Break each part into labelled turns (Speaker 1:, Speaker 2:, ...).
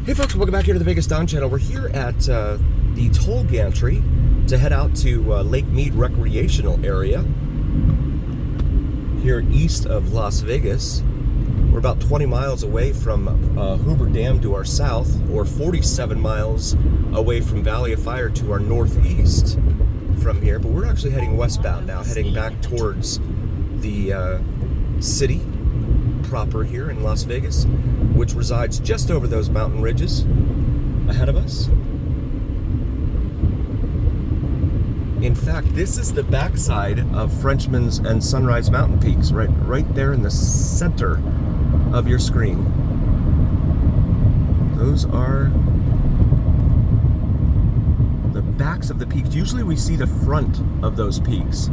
Speaker 1: Hey folks, welcome back here to the Vegas Don channel. We're here at the toll gantry to head out to Lake Mead recreational area here east of Las Vegas. We're about 20 miles away from Hoover Dam to our south, or 47 miles away from Valley of Fire to our northeast from here. But we're actually heading westbound now, heading back towards the city proper here in Las Vegas, which resides just over those mountain ridges ahead of us. In fact, this is the backside of Frenchman's and Sunrise Mountain Peaks, right there in the center of your screen. Those are the backs of the peaks. Usually we see the front of those peaks.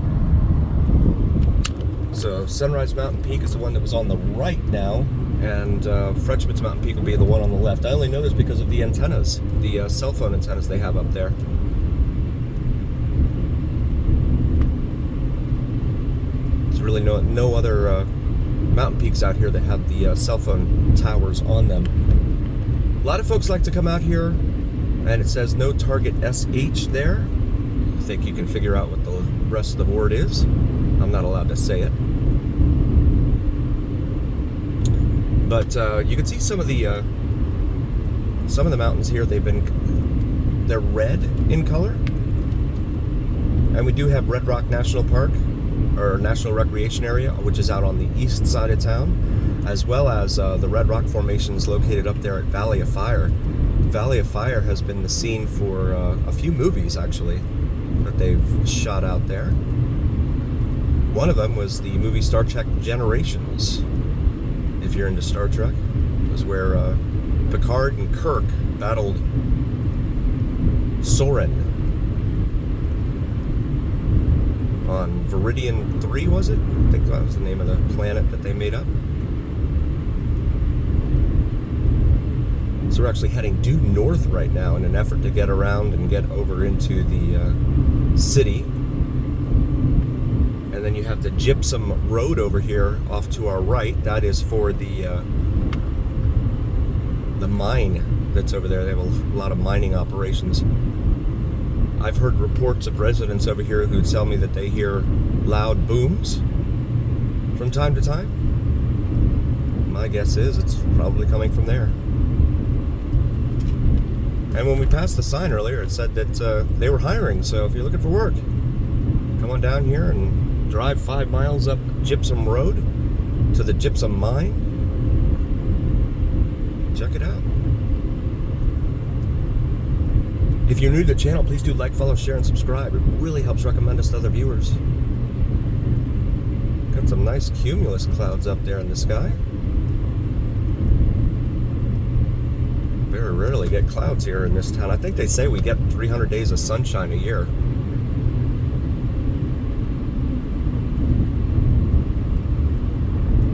Speaker 1: So Sunrise Mountain Peak is the one that was on the right now, and Frenchman's Mountain Peak will be the one on the left. I only know this because of the antennas, the cell phone antennas they have up there. There's really no other mountain peaks out here that have the cell phone towers on them. A lot of folks like to come out here, and it says no target SH there. I think you can figure out what the rest of the board is. I'm not allowed to say it. But you can see some of the mountains here. They're red in color, and we do have Red Rock National Park, or National Recreation Area, which is out on the east side of town, as well as the Red Rock formations located up there at Valley of Fire. Valley of Fire has been the scene for a few movies actually that they've shot out there. One of them was the movie Star Trek Generations. If you're into Star Trek, it was where Picard and Kirk battled Soren on Viridian 3, was it? I think that was the name of the planet that they made up. So we're actually heading due north right now in an effort to get around and get over into the city. And then you have the Gypsum Road over here off to our right. That is for the mine that's over there. They have a lot of mining operations. I've heard reports of residents over here who tell me that they hear loud booms from time to time. My guess is it's probably coming from there. And when we passed the sign earlier, it said that they were hiring. So if you're looking for work, come on down here and drive 5 miles up Gypsum Road to the Gypsum Mine. Check it out. If you're new to the channel, please do like, follow, share, and subscribe. It really helps recommend us to other viewers. Got some nice cumulus clouds up there in the sky. Very rarely get clouds here in this town. I think they say we get 300 days of sunshine a year.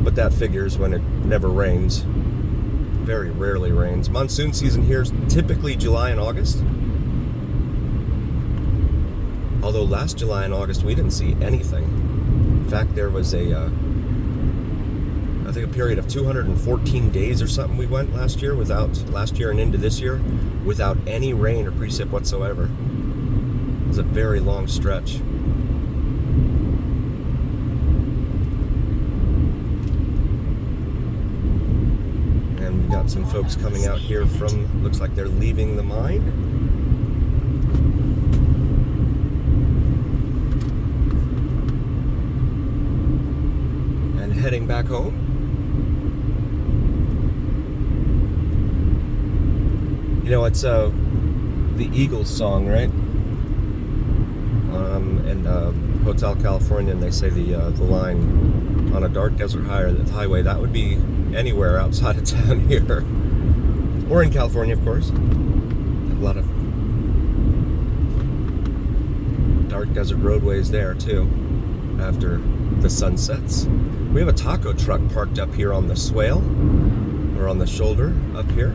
Speaker 1: But that figures when it never rains. Very rarely rains. Monsoon season here is typically July and August. Although last July and August we didn't see anything. In fact, there was I think a period of 214 days or something we went last year and into this year, without any rain or precip whatsoever. It was a very long stretch. Got some folks coming out here from, looks like they're leaving the mine. And heading back home. You know, it's the Eagles song, right? In Hotel California, and they say the line, on a dark desert highway, that would be anywhere outside of town here, or in California, of course. A lot of dark desert roadways there too after the sun sets. We have a taco truck parked up here on the swale, or on the shoulder up here.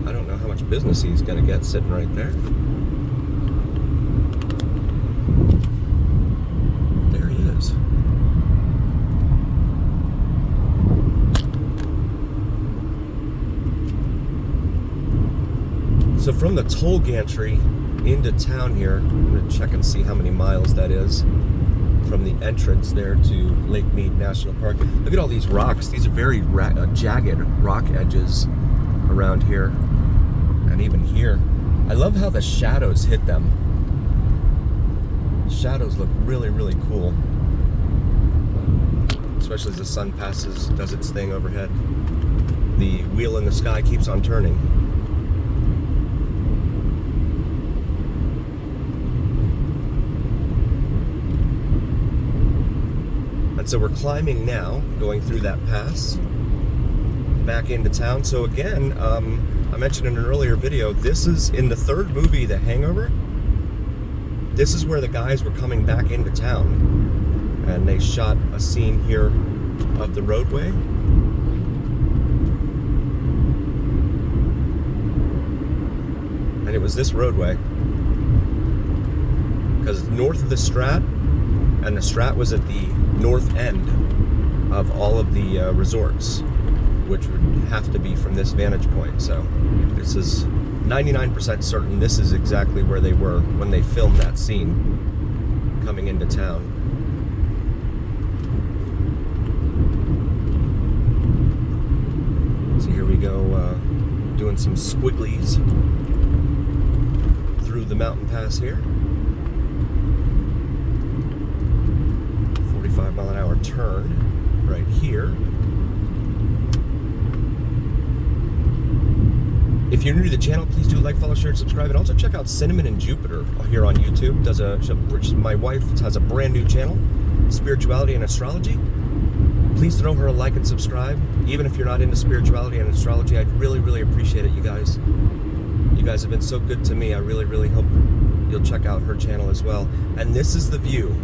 Speaker 1: I don't know how much business he's gonna get sitting right there. So from the toll gantry into town here, I'm going to check and see how many miles that is from the entrance there to Lake Mead National Park. Look at all these rocks. These are very jagged rock edges around here. And even here. I love how the shadows hit them. Shadows look really, really cool. Especially as the sun passes, does its thing overhead. The wheel in the sky keeps on turning. And so we're climbing now, going through that pass, back into town. So again, I mentioned in an earlier video, this is in the third movie, The Hangover. This is where the guys were coming back into town, and they shot a scene here of the roadway. And it was this roadway, because it's north of the Strat, and the Strat was at the north end of all of the resorts, which would have to be from this vantage point. So this is 99% certain this is exactly where they were when they filmed that scene coming into town. So here we go, doing some squigglies through the mountain pass here. 45-mile-an-hour turn right here. If you're new to the channel, please do like, follow, share, and subscribe. And also check out Cinnamon and Jupiter here on YouTube. My wife has a brand new channel, Spirituality and Astrology. Please throw her a like and subscribe. Even if you're not into spirituality and astrology, I'd really, really appreciate it, you guys. You guys have been so good to me. I really, really hope you'll check out her channel as well. And this is the view.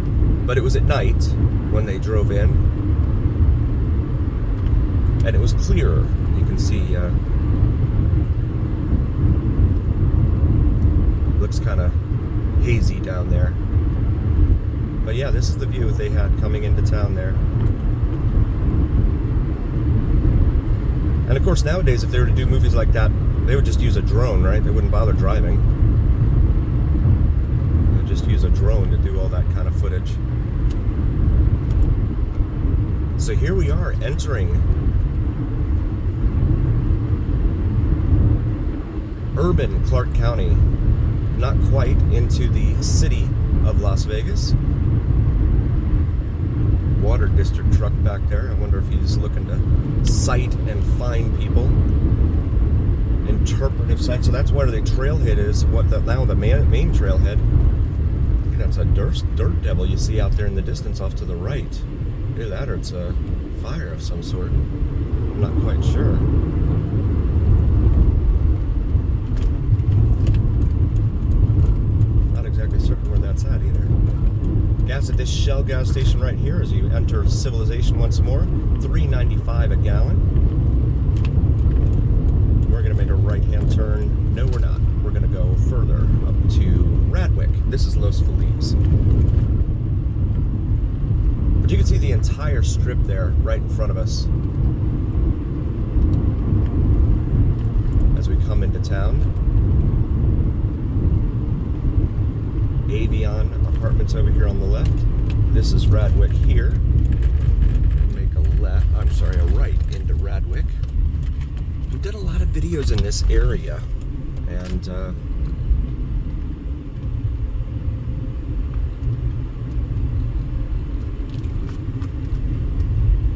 Speaker 1: But it was at night when they drove in. And it was clearer. You can see, looks kind of hazy down there. But yeah, this is the view they had coming into town there. And of course, nowadays, if they were to do movies like that, they would just use a drone, right? They wouldn't bother driving. They would just use a drone to do all that kind of footage. So here we are entering urban Clark County, not quite into the city of Las Vegas. Water district truck back there. I wonder if he's looking to sight and find people. Interpretive sight. So that's where the trailhead is. Now the main trailhead. I think that's a dirt devil you see out there in the distance off to the right. Either that or it's a fire of some sort. I'm not quite sure. Not exactly certain where that's at either. Gas at this Shell gas station right here as you enter civilization once more. $3.95 a gallon. We're going to make a right-hand turn. No, we're not. We're going to go further up to Radwick. This is Los Feliz. But you can see the entire strip there right in front of us as we come into town. Avion Apartments over here on the left. This is Radwick here. Make a right into Radwick. We did a lot of videos in this area, and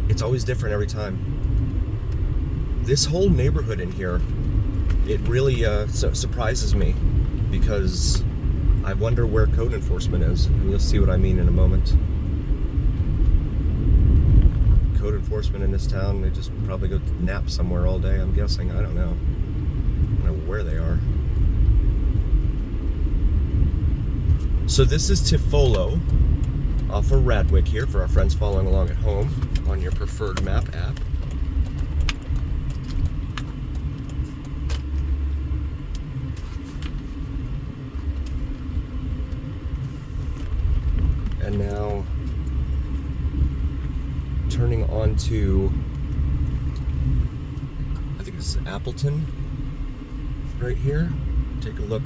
Speaker 1: it's always different every time. This whole neighborhood in here, it really surprises me, because I wonder where code enforcement is, and you'll see what I mean in a moment. Code enforcement in this town, they just probably go nap somewhere all day, I'm guessing. I don't know. I don't know where they are. So this is Tifolo off of Radwick here for our friends following along at home on your preferred map app. And now turning onto, I think this is Appleton right here. Take a look.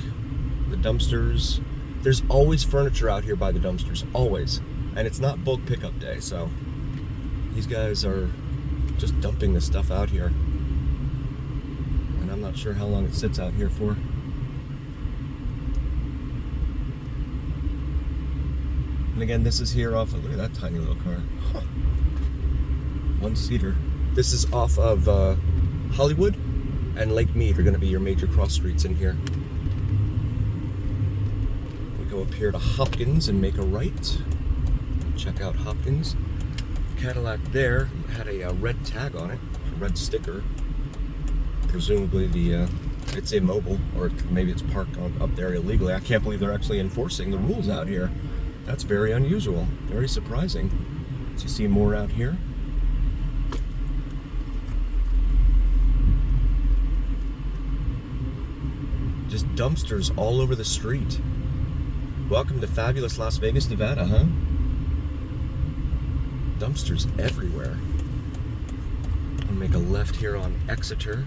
Speaker 1: The dumpsters. There's always furniture out here by the dumpsters, always. And it's not bulk pickup day, so these guys are just dumping this stuff out here. And I'm not sure how long it sits out here for. And again, this is here off of, look at that tiny little car. Huh. One-seater. This is off of Hollywood and Lake Mead are going to be your major cross streets in here. We go up here to Hopkins and make a right. Check out Hopkins. Cadillac there had a red tag on it, a red sticker. Presumably it's immobile, or maybe it's parked up there illegally. I can't believe they're actually enforcing the rules out here. That's very unusual, very surprising. So you see more out here. Just dumpsters all over the street. Welcome to fabulous Las Vegas, Nevada, huh? Dumpsters everywhere. I'll make a left here on Exeter.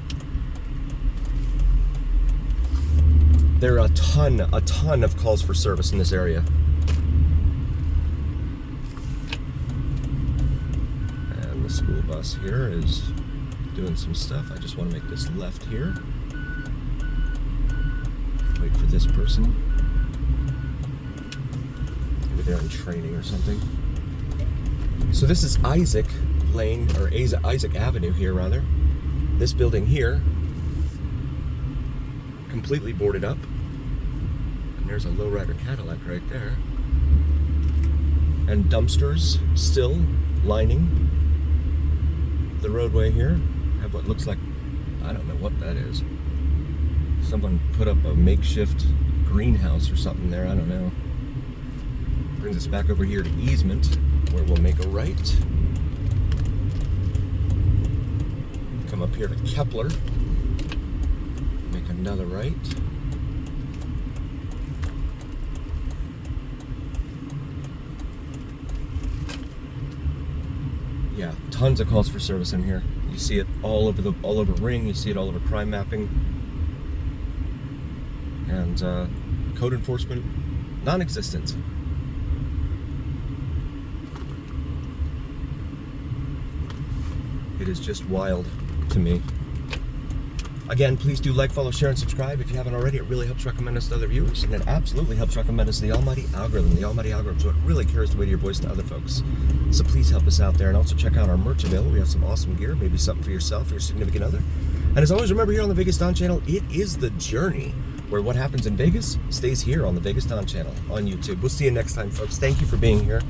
Speaker 1: There are a ton of calls for service in this area. And the school bus here is doing some stuff. I just want to make this left here. Wait for this person. Maybe they're in training or something. So this is Isaac Lane, or Isaac Avenue here, rather. This building here, completely boarded up. And there's a lowrider Cadillac right there. And dumpsters still lining the roadway here. Have what looks like, I don't know what that is. Someone put up a makeshift greenhouse or something there, I don't know. Brings us back over here to Easement, where we'll make a right. Come up here to Kepler. Make another right. Yeah, tons of calls for service in here. You see it all over Ring, you see it all over crime mapping. And code enforcement, non-existent. It is just wild to me. Again, please do like, follow, share, and subscribe if you haven't already. It really helps recommend us to other viewers, and it absolutely helps recommend us to the almighty algorithm. The almighty algorithm is what really carries the weight of your voice to other folks. So please help us out there, and also check out our merch available. We have some awesome gear, maybe something for yourself or your significant other. And as always, remember here on the Vegas Don channel, it is the journey where what happens in Vegas stays here on the Vegas Don channel on YouTube. We'll see you next time, folks. Thank you for being here.